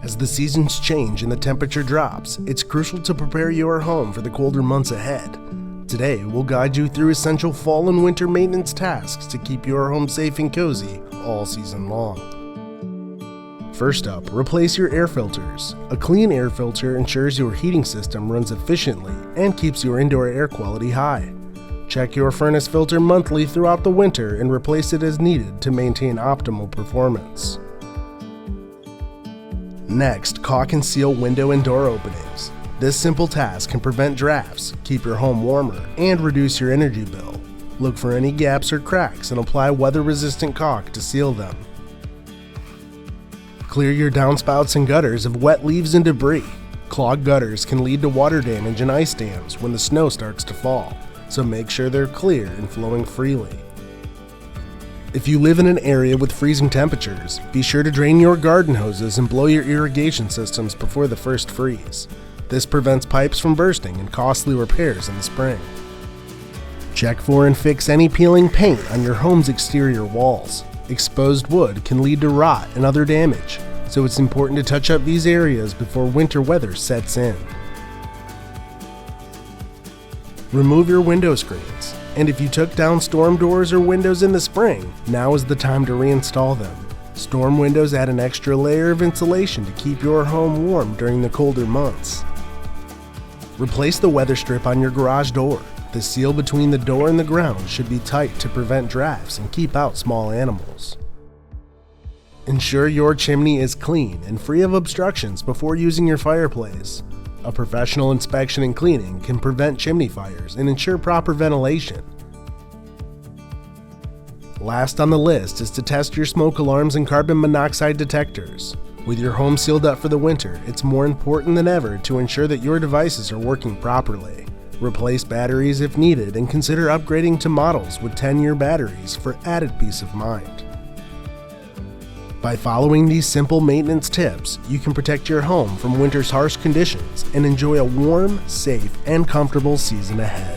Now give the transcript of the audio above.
As the seasons change and the temperature drops, it's crucial to prepare your home for the colder months ahead. Today, we'll guide you through essential fall and winter maintenance tasks to keep your home safe and cozy all season long. First up, replace your air filters. A clean air filter ensures your heating system runs efficiently and keeps your indoor air quality high. Check your furnace filter monthly throughout the winter and replace it as needed to maintain optimal performance. Next, caulk and seal window and door openings. This simple task can prevent drafts, keep your home warmer, and reduce your energy bill. Look for any gaps or cracks and apply weather-resistant caulk to seal them. Clear your downspouts and gutters of wet leaves and debris. Clogged gutters can lead to water damage and ice dams when the snow starts to fall, so make sure they're clear and flowing freely. If you live in an area with freezing temperatures, be sure to drain your garden hoses and blow your irrigation systems before the first freeze. This prevents pipes from bursting and costly repairs in the spring. Check for and fix any peeling paint on your home's exterior walls. Exposed wood can lead to rot and other damage, so it's important to touch up these areas before winter weather sets in. Remove your window screens, and if you took down storm doors or windows in the spring, now is the time to reinstall them. Storm windows add an extra layer of insulation to keep your home warm during the colder months. Replace the weather strip on your garage door. The seal between the door and the ground should be tight to prevent drafts and keep out small animals. Ensure your chimney is clean and free of obstructions before using your fireplace. A professional inspection and cleaning can prevent chimney fires and ensure proper ventilation. Last on the list is to test your smoke alarms and carbon monoxide detectors. With your home sealed up for the winter, it's more important than ever to ensure that your devices are working properly. Replace batteries if needed and consider upgrading to models with 10-year batteries for added peace of mind. By following these simple maintenance tips, you can protect your home from winter's harsh conditions and enjoy a warm, safe, and comfortable season ahead.